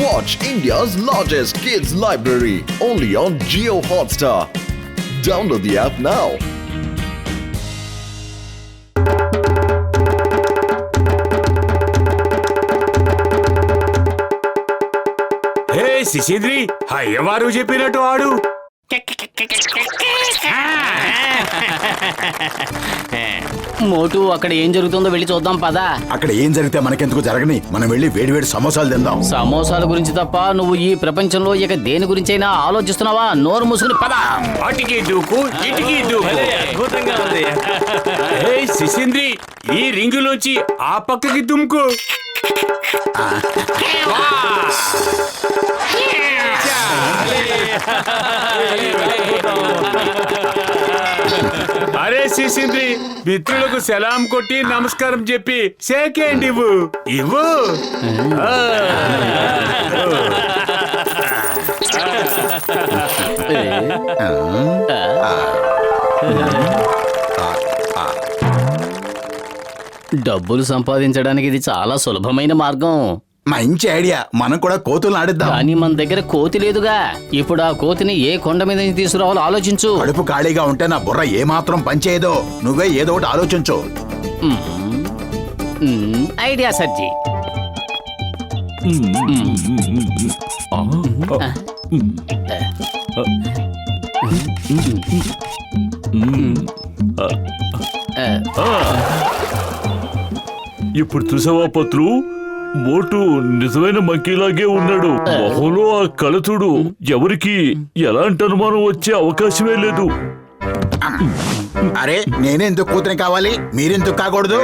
Watch India's largest kids library only on Jio Hotstar. Download the app now. హే శిశిద్రి, అయ్యవారు చెప్పినట్టు ఆడు. మోటు అక్కడ ఏం జరుగుతుందో వెళ్ళి చూద్దాం పదా. అక్కడ ఏం జరిగితే మనకెందుకు జరగని, మనం వెళ్ళి వేడివేడి సమోసాలు తిందాం. సమోసాల గురించి తప్ప నువ్వు ఈ ప్రపంచంలో ఇక దేని గురించైనా ఆలోచిస్తున్నావా? నోరు మూసుకుని పదా. అటికి దూకు, ఇటికి దూకు. హే శిశింద్రి, ఈ రింగులోంచి ఆ పక్కకి దుమ్కు. అరే శిశింద్రి, మిత్రులకు సలాం కొట్టి నమస్కారం చెప్పి షేక్ హ్యాండ్ ఇవ్వు. ఇవ్వు. డబ్బులు సంపాదించడానికి ఇది చాలా సులభమైన మార్గం. మంచి ఐడియా, మనం కూడా కోతులను ఆడిద్దాం. కానీ మన దగ్గర కోతి లేదుగా. ఇప్పుడు ఆ కోతిని ఏ కొండ మీద నుంచి తీసుకురావాలో ఆలోచించు. కడుపు ఖాళీగా ఉంటే నా బుర్ర ఏమాత్రం పనిచేయదో. నువ్వే ఏదో ఒకటి ఆలోచించు. ఐడియా సర్జీ. ఇప్పుడు చూసావా పత్రు, మోటు నిజమైన మంకీలాగే ఉన్నాడు. మొహంలో ఆ కళతుడు, ఎవరికి ఎలాంటి అనుమానం వచ్చే అవకాశమే లేదు. అరే, నేనెందుకు కూతురి కావాలి, మీరెందుకు కాకూడదు?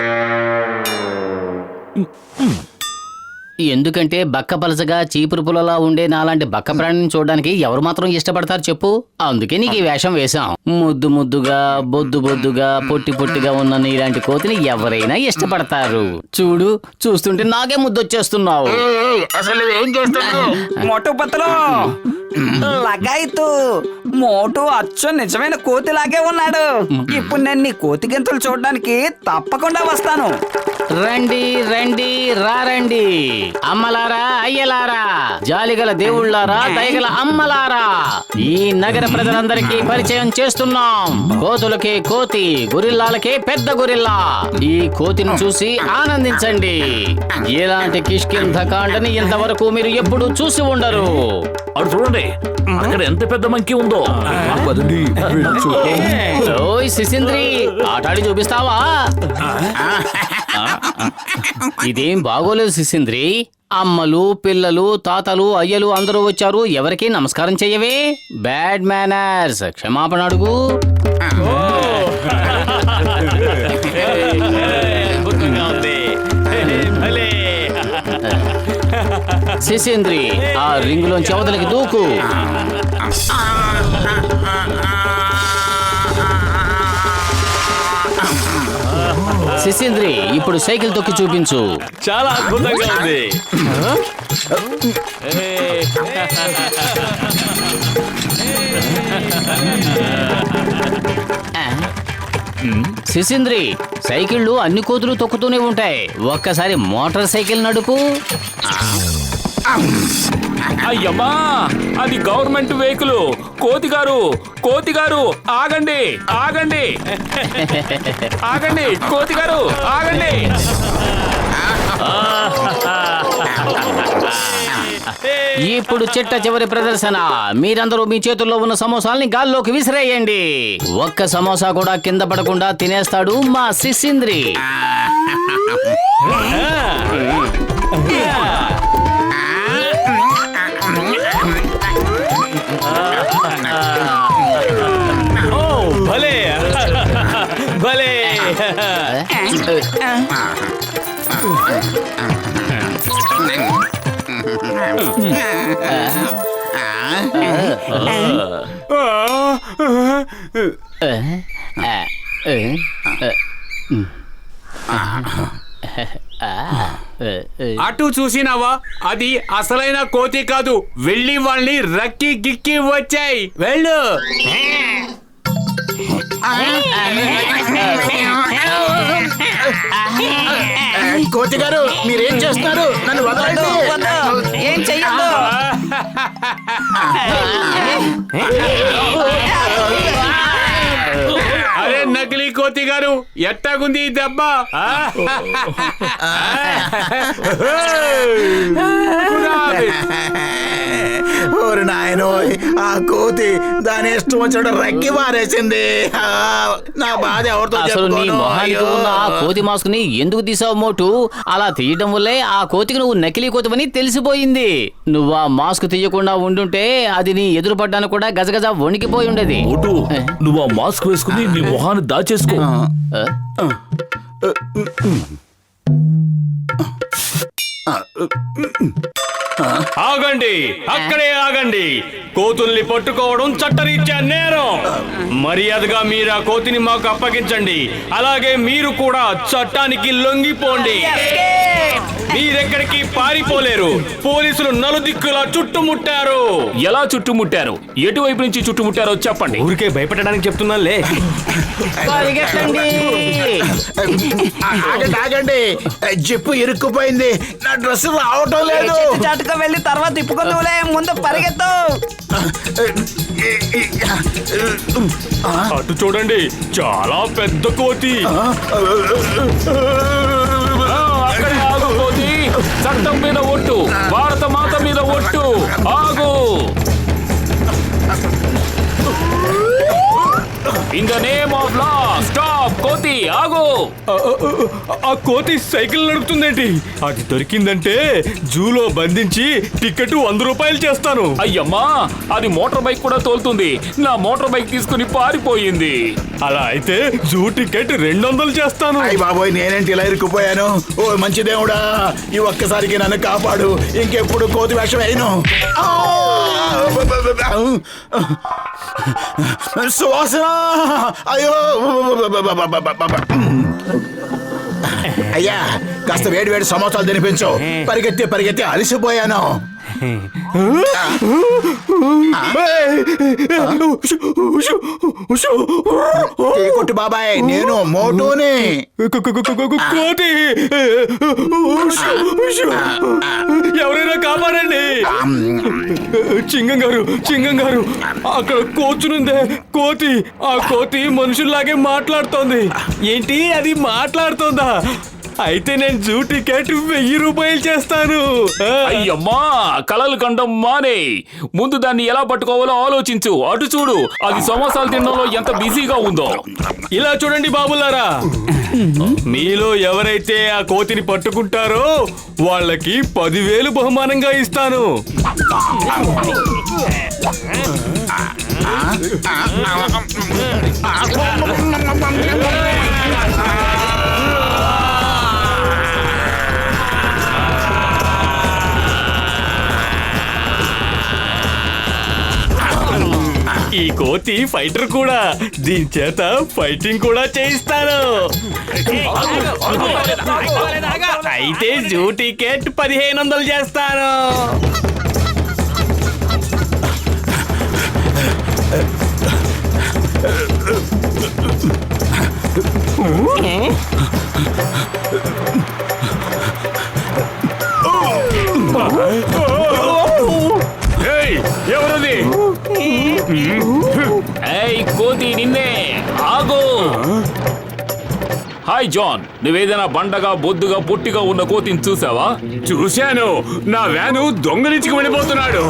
ఎందుకంటే బక్క పలసగా చీపురు పుల్లలా ఉండే నాలాంటి బక్క ప్రాణిని చూడడానికి ఎవరు మాత్రం ఇష్టపడతారు చెప్పు? అందుకే నీకు ఈ వేషం వేశాం. ముద్దు ముద్దుగా, బొద్దు బొద్దుగా, పొట్టి పొట్టిగా ఉన్న నీలాంటి కోతిని ఎవరైనా ఇష్టపడతారు. చూడు, చూస్తుంటే నాకే ముద్దొచ్చేస్తున్నావు. అసలు ఏం చేస్తున్నావు? మోటు పత్రం లగాయితూ. మోటు అచ్చు నిజమైన కోతిలాగే ఉన్నాడు. ఇప్పుడు నేను నీ కోతి గెంతులు చూడడానికి తప్పకుండా వస్తాను. రండి రండి రండి, అమ్మలారా అయ్యలారా, జాలిగల దేవుళ్ళారా, దయగల అమ్మలారా, ఈ నగర ప్రజలందరికీ పరిచయం చేస్తున్నాం. కోతులకే కోతి, గొరిల్లాలకే పెద్ద గొరిల్లా. ఈ కోతిని చూసి ఆనందించండి. ఎలాంటి కిష్కింధకాండని ఇంతవరకు మీరు ఎప్పుడు చూసి ఉండరు. అటు చూడండి, అక్కడ ఎంత పెద్ద మంకీ ఉందో. ఓయ్ శిశింద్రి, ఆటాడి చూపిస్తావా? ఇదేం బాగోలేదు శిశింద్రి. అమ్మలు, పిల్లలు, తాతలు, అయ్యలు అందరూ వచ్చారు. ఎవరికి నమస్కారం చెయ్యవే? Bad manners. క్షమాపణ అడుగు. శిశింద్రి, ఆ రింగులోంచి అవతలకి దూకు. శిశింద్రి, ఇప్పుడు సైకిల్ తొక్కి చూపించు. చాలా అద్భుతంగా ఉంది. శిశింద్రి, సైకిళ్ళు అన్ని కోతులు తొక్కుతూనే ఉంటాయి. ఒక్కసారి మోటార్ సైకిల్ నడుపు. అయ్యమ్మా, అది గవర్నమెంట్ వెహికల్. కోతిగారు ఆగండి, ఆగండి, ఆగండి, కోతిగారు ఆగండి. ఇప్పుడు చిట్ట చివరి ప్రదర్శన. మీరందరూ మీ చేతుల్లో ఉన్న సమోసాల్ని గాల్లోకి విసిరేయండి. ఒక్క సమోసా కూడా కింద పడకుండా తినేస్తాడు మా శిశింద్రి. భలే భలే. అటు చూసినావా? అది అసలైన కోతి కాదు. వెళ్ళి వాళ్ళని రక్కి గిక్కి వచ్చాయి. వెళ్ళు. కోతి గారు, మీరేం చేస్తున్నారు? నన్ను వదలండి. ఏం చెయ్యొద్దు. కోతి గారు ఎట్టాగుంది ఈ దెబ్బ? ఓరి నాయనోయ్, ఆ కోతి దాని ఇష్టం వచ్చినట్టు రక్కి మారేసింది. నా బాధ ఎవరితో అసలు నీ చెప్పుకోను? మొహానికి ఉన్న ఆ కోతి మాస్క్ ని ఎందుకు తీసావు మోటు? అలా తీయడం వల్లే ఆ కోతికి నువ్వు నకిలీ కోతివని తెలిసిపోయింది. నువ్వు ఆ మాస్క్ తీయకుండా ఉండుంటే అది నీ ఎదురు పడ్డానికి కూడా గజగజ వణికిపోయి ఉండేది. మోటు, నువ్వు ఆ మాస్క్ వేసుకుని నీ మొహాన్ని దాచేసుకో. ఆగండి, అక్కడే ఆగండి. కోతుల్ని పట్టుకోవడం చట్టరీత్యా నేరం. మర్యాదగా మీరు ఆ కోతిని మాకు అప్పగించండి. అలాగే మీరు కూడా చట్టానికి లొంగిపోండి. మీరెక్కడికి పారిపోలేరు. పోలీసులు నలుదిక్కులా చుట్టుముట్టారు. ఎలా చుట్టుముట్టారు? ఎటువైపు నుంచి చుట్టుముట్టారో చెప్పండి. ఊరికే భయపెట్టడానికి చెప్తున్నానులే. పరిగెత్తండి. ఆగండి ఆగండి, జిప్పు ఇరుక్కుపోయింది. నా డ్రెస్ రావటం లేదు. చాటుకు వెళ్ళి తర్వాత తిప్పుకుందులే, ముందు పరిగెత్తు. అటు చూడండి, చాలా పెద్ద కోతి. అక్కడే ఆగు కోతి. చట్టం మీద ఒట్టు, భారత మాత మీద ఒట్టు. ఆగు. In the name of law stop. కోతి ఆగు. ఆ కోతి సైకిల్ నడుపుతుందేంటి? అది దొరికిందంటే జూలో బంధించి టికెట్ 100 రూపాయలు చేస్తాను. అయ్యమ్మా, అది మోటార్ బైక్ కూడా తోలుతుంది. నా మోటార్ బైక్ తీసుకుని పారిపోయింది. అలా అయితే జూ టికెట్ 200 చేస్తాను. అయ్య బాబోయ్, నేనేంటి ఇలా ఇరుక్కుపోయాను? ఓ మంచి దేవుడా, ఈ ఒక్కసారికి నన్ను కాపాడు. ఇంకెప్పుడు కోతి వేషం వేయను. సువాసన, అయ్యో. అయ్యా, కాస్త వేడి వేడి సమోసాలు తినిపించు. పరిగెత్తి పరిగెత్తి అలసిపోయాను. కొట్టు బాబాయ్, నేను మోటూని. కోతి, ఎవరైనా కాపాడండి. చింగం గారు, అక్కడ కూర్చునుందే కోతి. ఆ కోతి మనుషుల్లాగే మాట్లాడుతోంది. ఏంటి, అది మాట్లాడుతోందా? అయితే నేను జూ టికెట్ 1000 రూపాయలు చేస్తాను. అయ్యమ్మా, కలలు కండం మానే. ముందు దాన్ని ఎలా పట్టుకోవాలో ఆలోచించు. అటు చూడు, అది సమోసాలు తినడంలో ఎంత బిజీగా ఉందో. ఇలా చూడండి బాబులారా, మీలో ఎవరైతే ఆ కోతిని పట్టుకుంటారో వాళ్ళకి 10,000 బహుమానంగా ఇస్తాను. ఈ కోతి ఫైటర్ కూడా, దీని చేత ఫైటింగ్ కూడా చేయిస్తాను. అయితే జూ టికెట్ 1500 చేస్తాను. ఎవరది? ఏయ్ కోతి, నిన్నే. ఆగు. హాయ్ జాన్, నువ్వేదైనా బండగా బొద్దుగా పొట్టిగా ఉన్న కోతిని చూసావా? చూశాను. నా వ్యాను దొంగలించుకు వెళ్ళిపోతున్నాడు.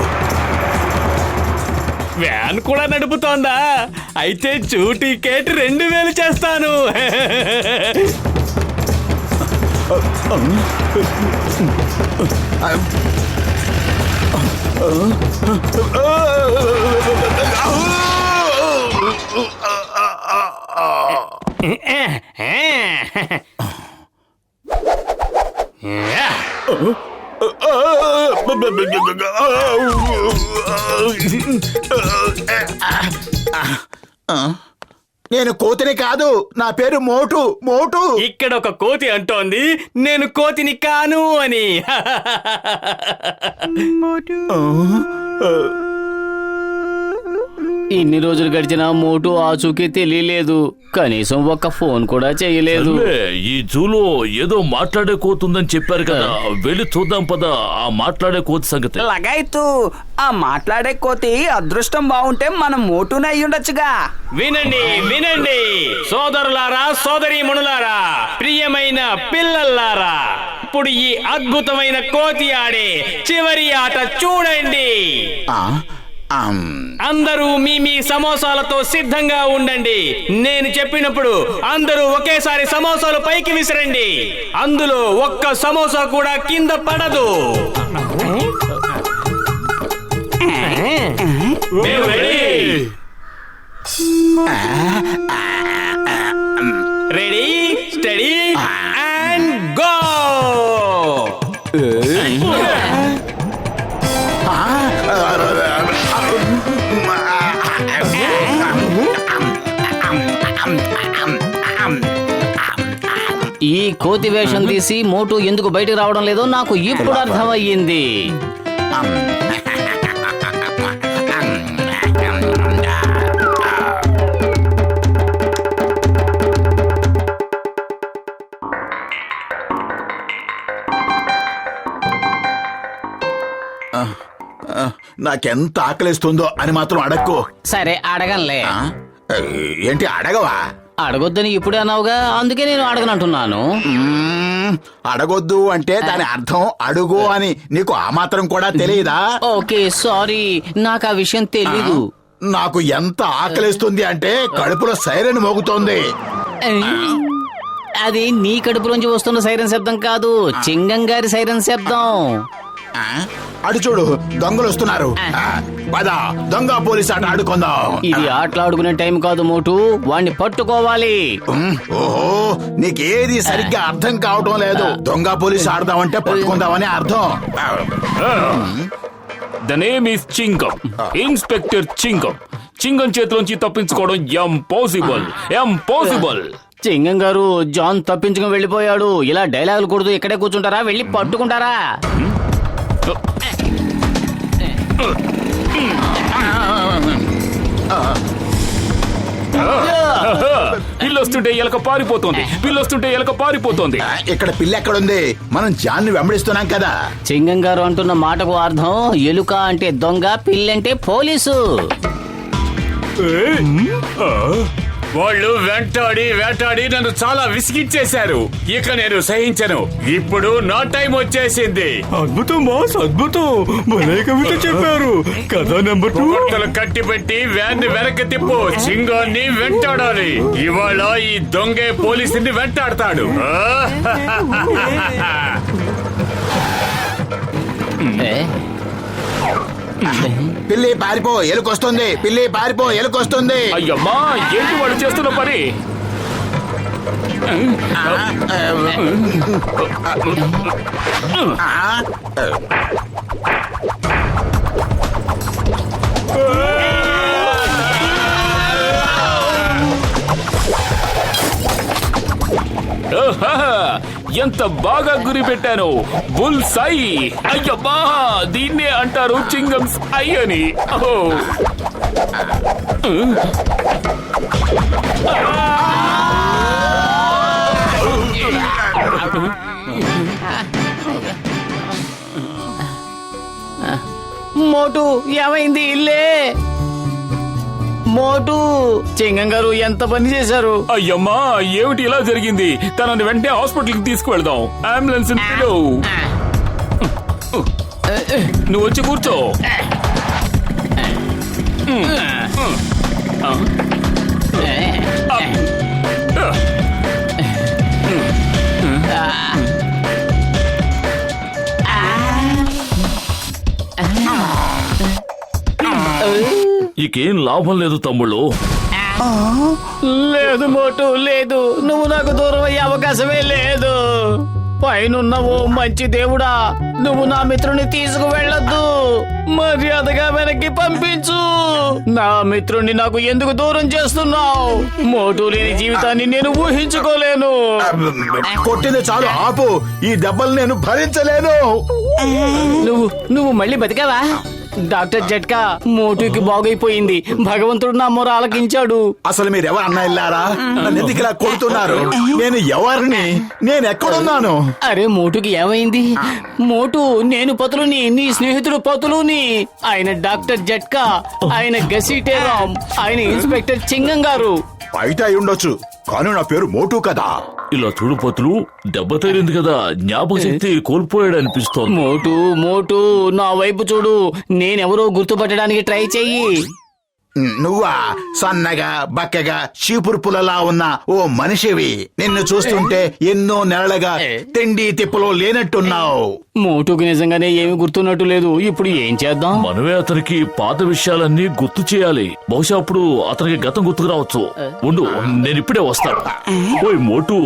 వ్యాన్ కూడా నడుపుతోందా? అయితే జూ టికెట్ 2000 చేస్తాను. నేను కోతిని కాదు, నా పేరు మోటు. మోటు. ఇక్కడ ఒక కోతి అంటోంది నేను కోతిని కాను అని. ఇన్ని రోజులు గడిచినా మోటు ఆచూకీ తెలియలేదు. కనీసం ఒక్క ఫోన్ కూడా చేయలేదు. సర్లే, ఈ జూలో ఏదో మాట్లాడే కోతుందని చెప్పారు కదా, వెళ్ళి చూద్దాం పదా ఆ మాట్లాడే కోతి సంగతి. లగాయతు, ఆ మాట్లాడే కోతి అదృష్టం బాగుంటే మనం మోటూనే అయ్యుండొచ్చుగా. వినండి వినండి సోదరులారా, సోదరీమణులారా, ప్రియమైన పిల్లల్లారా, ఇప్పుడు ఈ అద్భుతమైన కోతి ఆడే చివరి ఆట చూడండి. అందరూ మీ మీ సమోసాలతో సిద్ధంగా ఉండండి. నేను చెప్పినప్పుడు అందరూ ఒకేసారి సమోసాలు పైకి విసిరండి. అందులో ఒక్క సమోసా కూడా కింద పడదు. మేము రెడీ స్టడీ అండ్ గో. ఈ కోతి వేషం తీసి మోటు ఎందుకు బయటకు రావడం లేదో నాకు ఇప్పుడు అర్థమయ్యింది. నాకెంత ఆకలిస్తుందో అని మాత్రం అడక్కు. సరే అడగనులే. ఏంటి అడగవా? అడగొద్దని ఇప్పుడే అన్నావుగా, అందుకే నేను అడగనంటున్నాను. అడగొద్దు అంటే దాని అర్థం అడుగు అని. నీకు ఆ మాత్రం కూడా తెలియదా? ఓకే సారీ, నాకు ఆ విషయం తెలీదు. నాకు ఎంత ఆకలిస్తుంది అంటే కడుపులో సైరన్ మోగుతోంది. అది నీ కడుపులోంచి వస్తున్న సైరన్ శబ్దం కాదు, చింగం గారి సైరన్ శబ్దం. అటు చూడు, దొంగలు వస్తున్నారు. పద, దొంగ పోలీస్ ఆట ఆడుకుందాం. ఇది ఆటలాడుకునే టైం కాదు మోటు, వాణ్ణి పట్టుకోవాలి. ఓహో, నీకేది సరిగ్గా అర్థం కావటం లేదు. దొంగ పోలీస్ ఆడదామంటే పట్టుకుందామని అర్థం. The name is Chingam, inspector Chingam. Chingam చేతిలోంచి తప్పించుకోవడం ఇంపాసిబుల్, ఇంపాసిబుల్. చింగం గారు, జాన్ తప్పించుకుని వెళ్ళిపోయాడు. ఇలా డైలాగులు కొడుతూ ఇక్కడే కూర్చుంటారా? వెళ్ళి పట్టుకుంటారా? పిల్లొస్తుంటే ఎలక పారిపోతుంది, పిల్లొస్తుంటే ఎలక పారిపోతుంది. ఇక్కడ పిల్ల ఎక్కడుంది? మనం జాన్ని వెంబడిస్తున్నాం కదా. చింగం గారు అంటున్న మాటకు అర్థం ఎలుక అంటే దొంగ, పిల్లంటే పోలీసు. వాళ్ళు వెంటాడి వేటాడి నన్ను చాలా విసిగిచ్చేశారు. ఇక నేను సహించను. ఇప్పుడు నా టైం వచ్చేసింది. అద్భుతం బాస్, అద్భుతం. భలే కవిత చెప్పారు. కథ నెంబర్ 2. బట్టలు కట్టిపెట్టి వ్యాన్ ని వెనక్కి తిప్పు. సింగాన్ని వెంటాడాలి. ఇవాళ ఈ దొంగే పోలీసుని వెంటాడతాడు. పిల్లి పారిపో, ఎలుకొస్తుంది. పిల్లి పారిపో, ఎలుకొస్తుంది. అయ్యమ్మా, ఏంటి వాళ్ళు చేస్తున్న పని? ఎంత బాగా గురి పెట్టాను. బుల్ సై. అయ్యమ్మా, దీన్నే అంటారు చింగం సై అని. మోటు ఏమైంది? ఇల్లే మోటు. చింగం గారు ఎంత పని చేశారు? అయ్యమ్మా, ఏమిటి ఇలా జరిగింది? తనని వెంటనే హాస్పిటల్కి తీసుకువెళ్దాం. అంబులెన్స్ నువ్వు వచ్చి కూర్చో. ఇకేం లాభం లేదు తమ్ముళ్ళు. లేదు మోటు, లేదు. నువ్వు నాకు దూరం అయ్యే అవకాశమే లేదు. పైనున్న ఓ మంచి దేవుడా, నువ్వు నా మిత్రుని తీసుకువెళ్ళొద్దు. మర్యాదగా వెనక్కి పంపించు. నా మిత్రుణ్ణి నాకు ఎందుకు దూరం చేస్తున్నావు? మోటు లేని జీవితాన్ని నేను ఊహించుకోలేను. కొట్టింది చాలు, ఆపు. ఈ దెబ్బలు నేను భరించలేను. నువ్వు మళ్ళీ బతికావా? డాక్టర్ జట్కా మోటుకి బాగైపోయింది. భగవంతుడు నా మొర ఆలకించాడు. అసలు మీరెవరు అన్నా ఇల్లారా? నన్ను ఎందుకు ఇలా కొడుతున్నారు? నేను ఎవరిని? నేను ఎక్కడున్నాను? అరే మోటుకి ఏమైంది? మోటు, నేను పతులుని, నీ స్నేహితుడు పతులుని. ఆయన డాక్టర్ జట్కా, ఆయన గసీటేరాం, ఆయన ఇన్స్పెక్టర్ చింగం గారు. అయితే అయి ఉండొచ్చు, కానీ నా పేరు మోటు కదా. ఇలా చూడు పతులు, దెబ్బ తగిలింది కదా, జ్ఞాపక శక్తి కోల్పోయాడు అనిపిస్తోంది. మోటు మోటు నా వైపు చూడు, నేనెవరో గుర్తుపట్టడానికి ట్రై చెయ్యి. నువ్వా? సన్నగా బక్కగా చీపురు పుల్లలా ఉన్న ఓ మనిషివి. నిన్ను చూస్తుంటే ఎన్నో నెలలుగా తిండి తిప్పలో లేనట్టున్నావు. మోటుకి నిజంగానే ఏమి గుర్తున్నట్టు లేదు. ఇప్పుడు ఏం చేద్దాం? మనమే అతనికి పాత విషయాలన్నీ గుర్తు చేయాలి. బహుశా అప్పుడు అతనికి గతం గుర్తుకు రావచ్చు. ఉండు, నేను ఇప్పుడే వస్తాను. ఓయ్ మోటు,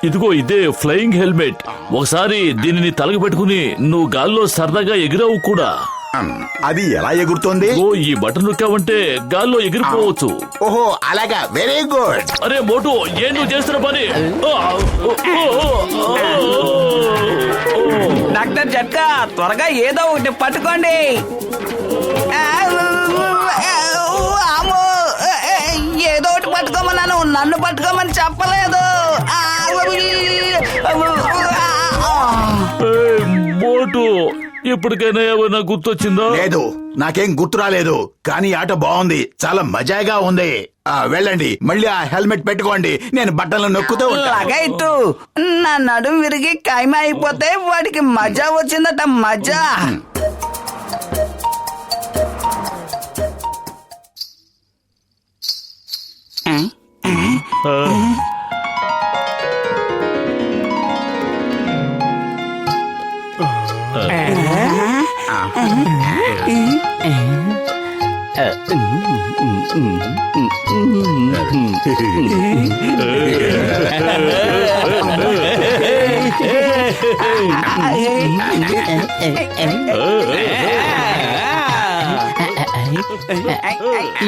ఇదిగో ఇదే ఫ్లయింగ్ హెల్మెట్. ఒకసారి దీనిని తలకి పెట్టుకుని నువ్వు గాల్లో సరదాగా ఎగిరావు కూడా. అది ఎలా ఎగురుతోంది? ఓ, ఈ బటన్ నొక్కావంటే గాల్లో ఎగిరిపోవచ్చు. ఓహో, అలాగా, వెరీ గుడ్. అరే మోటు, ఏం నువ్వు చేస్తున్న పని? డాక్టర్ జట్కా, త్వరగా ఏదో ఒకటి పట్టుకోండి. అమ్మో, ఏదో ఒకటి పట్టుకోమన్నాను, నన్ను పట్టుకోమని చెప్పలేదు. ఏయ్, మోటు, ఇప్పటికైనా ఏమైనా గుర్తొచ్చిందా? లేదు, నాకేం గుర్తు రాలేదు. కానీ ఆట బాగుంది, చాలా మజాగా ఉంది. వెళ్ళండి, మళ్ళీ ఆ హెల్మెట్ పెట్టుకోండి. నేను బట్టలు నొక్కుతూ ఉంటాను. లగైతు, నా నడుం విరిగి ఖైమా అయిపోతే వాడికి మజా వచ్చిందట, మజా.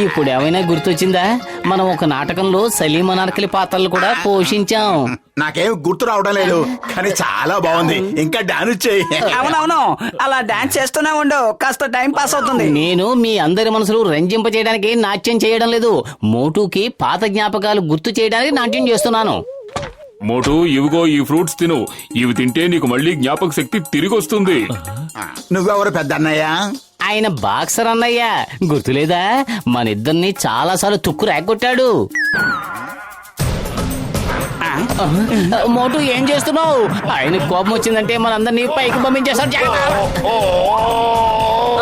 ఇప్పుడు ఏమైనా గుర్తొచ్చిందా? మనం ఒక నాటకంలో సలీం అనార్కలి పాత్రలు కూడా పోషించాం. నాకేం గుర్తు రావడం లేదు, కానీ చాలా బాగుంది. ఇంకా డాన్స్ చేయి. అవునవును, అలా డాన్స్ చేస్తూనే ఉండు, కాస్త టైం పాస్ అవుతుంది. నేను మీ అందరి మనసులు రంజింప చేయడానికి నాట్యం చేయడం లేదు. మోటుకి పాత జ్ఞాపకాలు గుర్తు చేయడానికి నాట్యం చేస్తున్నాను. మోటు, ఇవిగో ఈ ఫ్రూట్స్ తిను. ఇవి తింటే నీకు మళ్ళీ జ్ఞాపక శక్తి తిరిగి వస్తుంది. నువ్వెవరు పెద్ద అన్నయ్య? ఆయన బాక్సర్ అన్నయ్య, గుర్తులేదా? మన ఇద్దరిని చాలా సార్లు తుక్కు రాకొట్టాడు. మోటు, ఏం చేస్తున్నావు? ఆయన కోపం వచ్చిందంటే మనందరినీ పైకి పంపించేస్తాడు.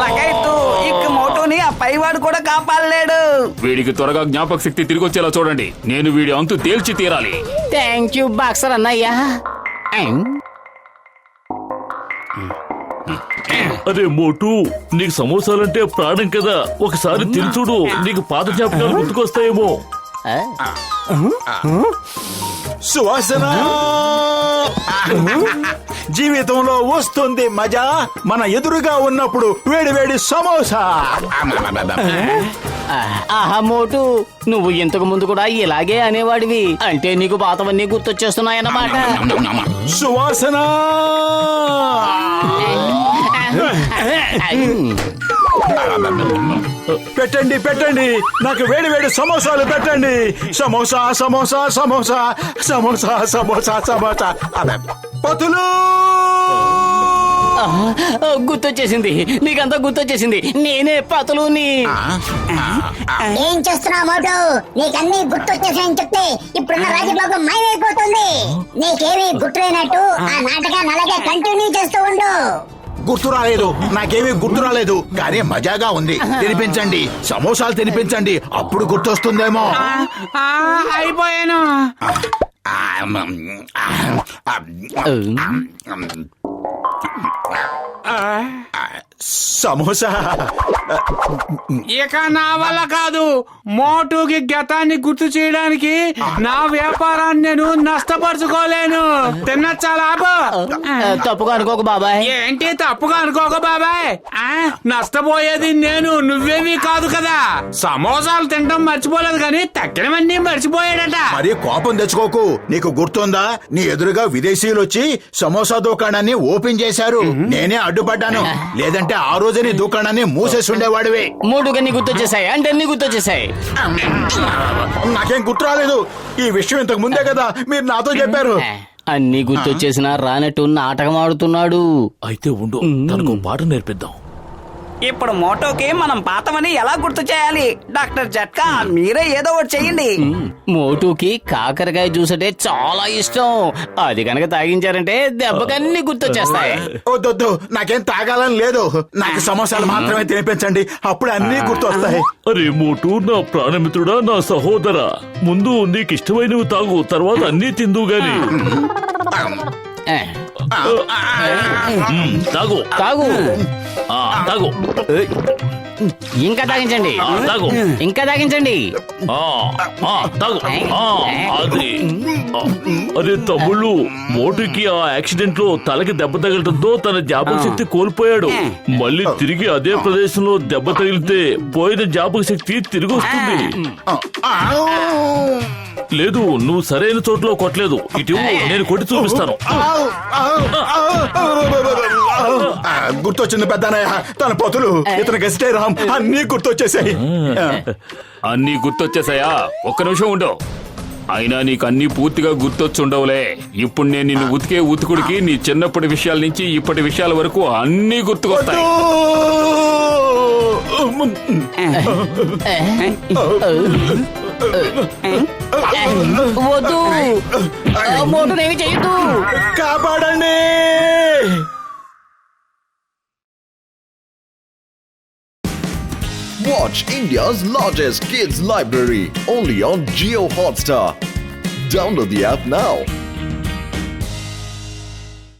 లగైతు, ఇక మోటుని ఆ పైవాడు కూడా కాపాడలేడు. వీడికి త్వరగా జ్ఞాపక శక్తి తిరిగి వచ్చేలా చూడండి. నేను వీడి అంతు తేల్చి తీరాలి. థ్యాంక్ యూ బాక్సర్ అన్నయ్య. అరే మోటు, నీకు సమోసాలంటే ప్రాణం కదా, ఒకసారి తిని చూడు, నీకు పాత జ్ఞాపకాలు గుర్తుకొస్తాయేమో. సువాసన జీవితంలో వస్తుంది మజా, మన ఎదురుగా ఉన్నప్పుడు వేడి వేడి సమోసా. ఆహా మోటు, నువ్వు ఇంతకు ముందు కూడా ఇలాగే అనేవాడివి. అంటే నీకు పాతవన్నీ గుర్తొచ్చేస్తున్నాయన్నమాట. సువాసన పెట్టండి పెట్టండి, నాకు వేడి వేడి సమోసాలు పెట్టండి. సమోసా సమోసా సమోసా సమోసా సమోసా సమోసా. పతులు గుర్తొచ్చేసింది, నీకంతా గుర్తొచ్చేసింది. నేనే పతులుని. ఏం చేస్తున్నావు మోటు? నీకన్నీ గుర్తొచ్చేసాయని చెప్తే ఇప్పుడున్న రాజభోగం మాయమైపోతుంది. నీకేమీ గుర్తులేనట్టు ఆ నాటకాన్ని అలాగే కంటిన్యూ చేస్తూ ఉండు. గుర్తు రాలేదు, నాకేమీ గుర్తు రాలేదు, కానీ మజాగా ఉంది. తినిపించండి, సమోసాలు తినిపించండి, అప్పుడు గుర్తొస్తుందేమో. అయిపోయాను. సమోసా ఇక నా వల్ల కాదు. మోటుకి గతాన్ని గుర్తు చేయడానికి నా వ్యాపారాన్ని నేను నష్టపరుచుకోలేను. తినచ్చా లాభం? తప్పుగా అనుకోకు బాబాయ్. ఏంటి తప్పుగా అనుకోక బాబాయ్? నష్టపోయేది నేను, నువ్వేమీ కాదు కదా. సమోసాలు తినడం మర్చిపోలేదు కానీ తక్కినవన్నీ మర్చిపోయాడట. మరి కోపం తెచ్చుకోకు. నీకు గుర్తుందా, నీ ఎదురుగా విదేశీయులు వచ్చి సమోసా దుకాణాన్ని ఓపెన్ చేశారు. నేనే అడ్డుపడ్డాను, లేదంటే ఆ రోజే నీ దుకాణాన్ని మూసేసి ఉండేవాడివి. మూడుగన్ని గుర్తొచ్చేసాయి అంటే అన్ని గుర్తొచ్చేసాయి. నాకేం గుర్తు రాలేదు. ఈ విషయం ఇంతకు ముందే కదా మీరు నాతో చెప్పారు. అన్ని గుర్తొచ్చేసినా రానట్టు నాటకం ఆడుతున్నాడు. అయితే ఉండు, తనకు పాట నేర్పిద్దాం. ఇప్పుడు మోటోకి మనం పాతమని ఎలా గుర్తు చేయాలి? డాక్టర్ జట్కా మీరే ఏదో ఒకటి చెయ్యండి. మోటుకి కాకరకాయ జ్యూస్ అంటే చాలా ఇష్టం. అది కనుక తాగించారంటే దెబ్బకన్నీ గుర్తొచ్చేస్తాయి. వద్దొద్దు, నాకేం తాగాలని లేదు. నాకు సమోసాలు మాత్రమే తినిపించండి, అప్పుడు అన్ని గుర్తొస్తాయి. అరే మోటు, నా ప్రాణమిత్రుడా, నా సహోదరా, ముందు నీకు ఇష్టమైనవి తాగు, తర్వాత అన్నీ తిందు గాని. తాగు తాగు, తాగు, ఇంకా తాగించండి, తాగు, ఇంకా తాగించండి. తాగు. అది అరే తమ్ముళ్ళు, మోటుకి ఆ యాక్సిడెంట్ లో తలకి దెబ్బ తగలటంతో తన జ్ఞాపక శక్తి కోల్పోయాడు. మళ్ళీ తిరిగి అదే ప్రదేశంలో దెబ్బ తగిలితే పోయిన జ్ఞాపక శక్తి తిరిగి వస్తుంది. లేదు, నువ్వు సరైన చోట్లో కొట్టలేదు. ఇటు నేను కొట్టి చూపిస్తాను. గుర్తొచ్చింది పెద్దనయ్య, తన పొతులు, ఇతను గెస్టే రామ్, అన్ని గుర్తొచ్చేసాయి. అన్నీ గుర్తొచ్చేసాయా? ఒక్క నిమిషం ఉండవు. అయినా నీకు అన్ని పూర్తిగా గుర్తొచ్చుండవులే. ఇప్పుడు నేను నిన్ను ఉతికే ఉతుకుడికి నీ చిన్నప్పటి విషయాల నుంచి ఇప్పటి విషయాల వరకు అన్నీ గుర్తుకొస్తాయి. వద్దు, మోటునేమి చెయ్యదు. కాపాడండి. Watch India's largest kids library only on Geo Hotstar. Download the app now.